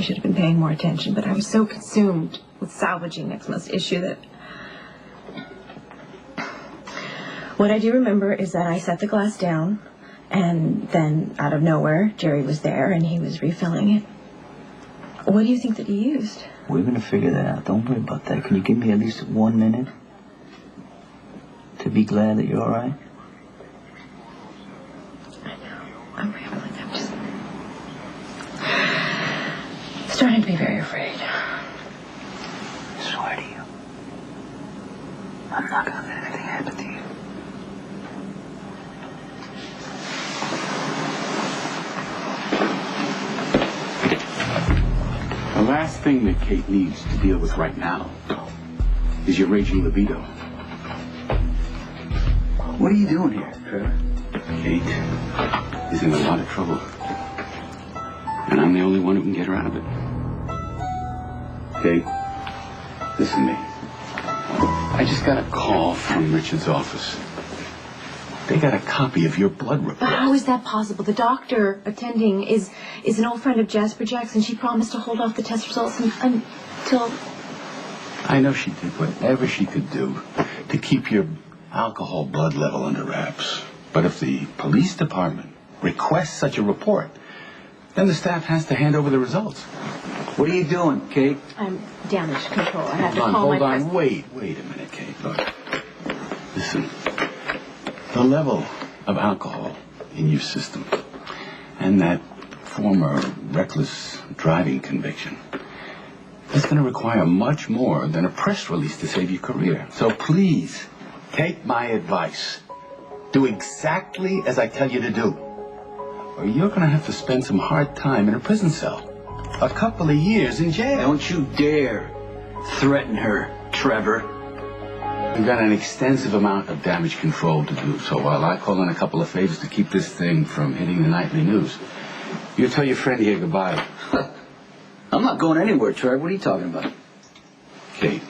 probably should have been paying more attention, but I was so consumed with salvaging next month's issue that... What I do remember is that I set the glass down, and then, out of nowhere, Jerry was there, and he was refilling it. What do you think that he used? We're going to figure that out. Don't worry about that. Can you give me at least 1 minute to be glad that you're all right? I know. I'm rambling. I'm just starting to be very afraid. I swear to you, I'm not going to let anything happen to you. The last thing that Kate needs to deal with right now is your raging libido. What are you doing here, Trevor? Kate is in a lot of trouble. And I'm the only one who can get her out of it. Kate, listen to me. I just got a call from Richard's office. They got a copy of your blood report. But how is that possible? The doctor attending is an old friend of Jasper Jackson. She promised to hold off the test results until... I know she did whatever she could do to keep your alcohol blood level under wraps. But if the police department requests such a report, then the staff has to hand over the results. What are you doing, Kate? I'm damage control. I have to call Hold my... on. Wait a minute, Kate. Look. Listen. The level of alcohol in your system and that former reckless driving conviction is going to require much more than a press release to save your career. So please, take my advice. Do exactly as I tell you to do, or you're going to have to spend some hard time in a prison cell. A couple of years in jail. Don't you dare threaten her, Trevor. We've got an extensive amount of damage control to do, so while I call in a couple of favors to keep this thing from hitting the nightly news, you tell your friend here goodbye. I'm not going anywhere, Trevor. What are you talking about? Kate,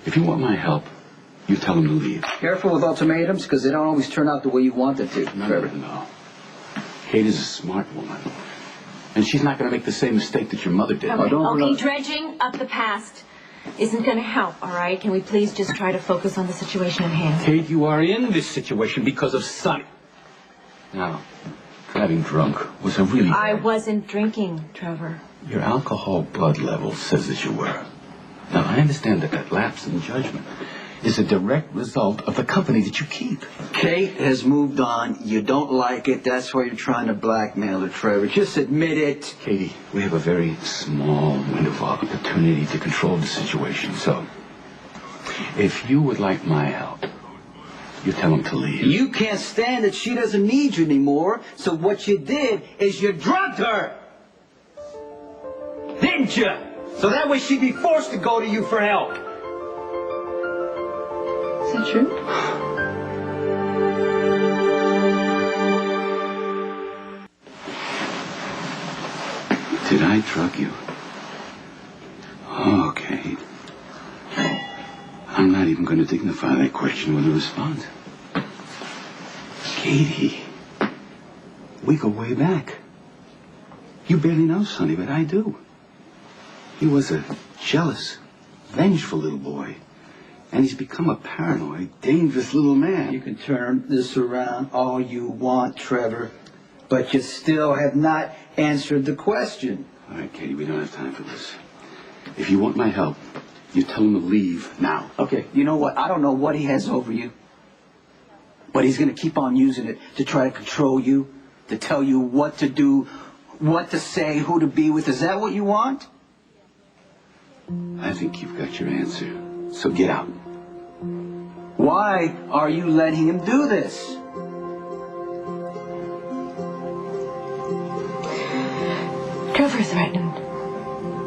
if you want my help, you tell him to leave. Careful with ultimatums, because they don't always turn out the way you want them to, Trevor. No. Kate is a smart woman, and she's not going to make the same mistake that your mother did. Okay, dredging up the past isn't going to help, all right? Can we please just try to focus on the situation at hand? Kate, you are in this situation because of Sonny. Now, driving drunk was a really... I wasn't drinking, Trevor. Your alcohol blood level says that you were. Now, I understand that lapse in judgment is a direct result of the company that you keep. Kate has moved on. You don't like it. That's why you're trying to blackmail her, Trevor. Just admit it. Katie, we have a very small window of opportunity to control the situation. So, if you would like my help, you tell him to leave. You can't stand that she doesn't need you anymore. So what you did is you drugged her. Didn't you? So that way she'd be forced to go to you for help. Is that true? Did I drug you? Okay. I'm not even going to dignify that question with a response. Katie, we go way back. You barely know Sonny, but I do. He was a jealous, vengeful little boy. And he's become a paranoid, dangerous little man. You can turn this around all you want, Trevor, but you still have not answered the question. All right, Katie, we don't have time for this. If you want my help, you tell him to leave now. Okay, you know what? I don't know what he has over you, but he's going to keep on using it to try to control you, to tell you what to do, what to say, who to be with. Is that what you want? I think you've got your answer. So get out. Why are you letting him do this? Trevor threatened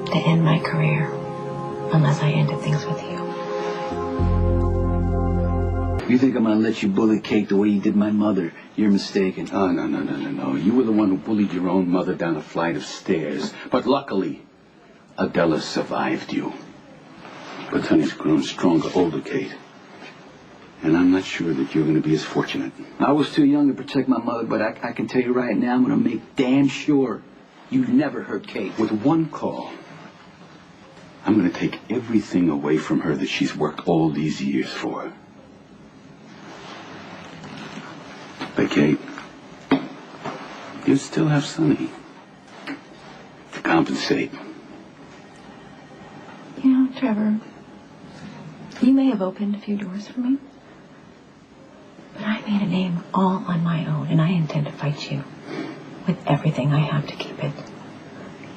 to end my career unless I ended things with you. You think I'm going to let you bully Kate the way you did my mother? You're mistaken. Oh, no. You were the one who bullied your own mother down a flight of stairs. But luckily, Adela survived you. But Sonny's grown stronger, older, Kate. And I'm not sure that you're going to be as fortunate. I was too young to protect my mother, but I can tell you right now, I'm going to make damn sure You never hurt Kate. With one call, I'm going to take everything away from her that she's worked all these years for. But Kate, you still have Sonny to compensate. You know, Trevor, you may have opened a few doors for me, but I made a name all on my own, and I intend to fight you with everything I have to keep it.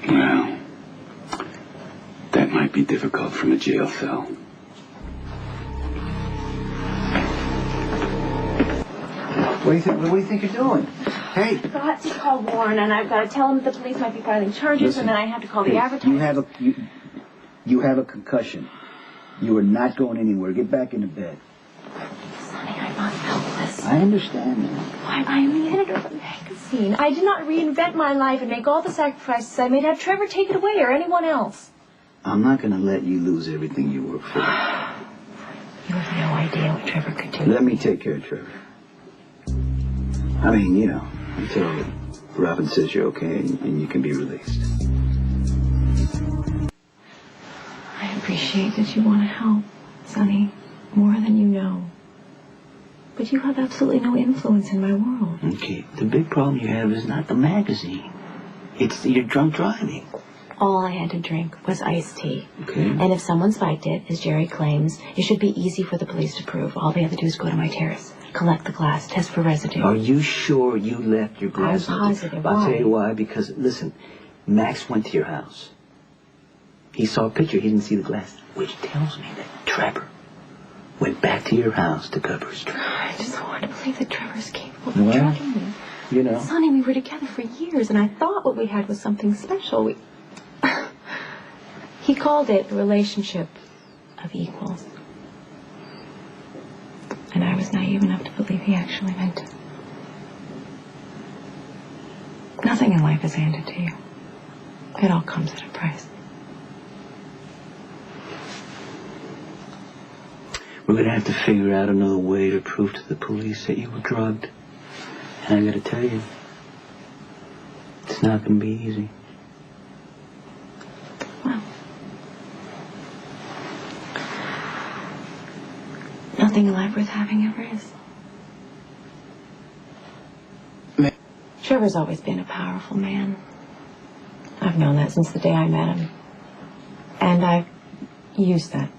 Well, that might be difficult from a jail cell. What do you think you're doing? Hey. I've got to call Warren, and I've got to tell him that the police might be filing charges, Listen, and then I have to call the advertiser. You have a concussion. You are not going anywhere. Get back into bed. Sonny, I'm not helpless. I understand that. Why, I am the editor of a magazine. I did not reinvent my life and make all the sacrifices I made. Have Trevor take it away, or anyone else. I'm not going to let you lose everything you work for. You have no idea what Trevor could do. Let me take care of Trevor. I mean, you know, until Robin says you're okay and you can be released. I appreciate that you want to help, Sonny, more than you know. But you have absolutely no influence in my world. Okay, the big problem you have is not the magazine. It's your drunk driving. All I had to drink was iced tea. Okay. And if someone spiked it, as Jerry claims, it should be easy for the police to prove. All they have to do is go to my terrace, collect the glass, test for residue. Are you sure you left your glass? I'm positive. I'll Why? tell you why. Because, listen, Max went to your house. He saw a picture. He didn't see the glass. Which tells me that Trevor went back to your house to cover his tracks. I just want to believe that Trevor's capable of Well, drugging me. You know. Sonny, we were together for years, and I thought what we had was something special. He called it a relationship of equals. And I was naive enough to believe he actually meant it. Nothing in life is handed to you. It all comes at a price. We're going to have to figure out another way to prove to the police that you were drugged. And I got to tell you, it's not going to be easy. Well, nothing in life worth having ever is. Trevor's always been a powerful man. I've known that since the day I met him. And I've used that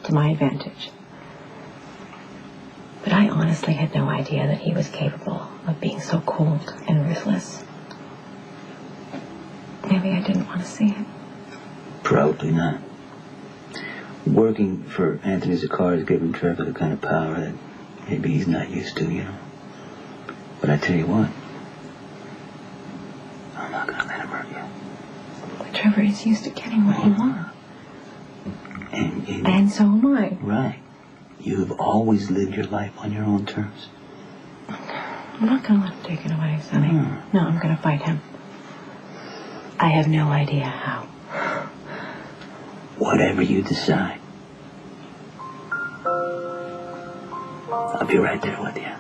to my advantage. But I honestly had no idea that he was capable of being so cold and ruthless. Maybe I didn't want to see it. Probably not. Working for Anthony Zakar has given Trevor the kind of power that maybe he's not used to, you know. But I tell you what, I'm not going to let him hurt you. But Trevor is used to getting what he wants. And so am I. Right. You have always lived your life on your own terms. I'm not going to let him take it away, Sonny. No, I'm going to fight him. I have no idea how. Whatever you decide, I'll be right there with you.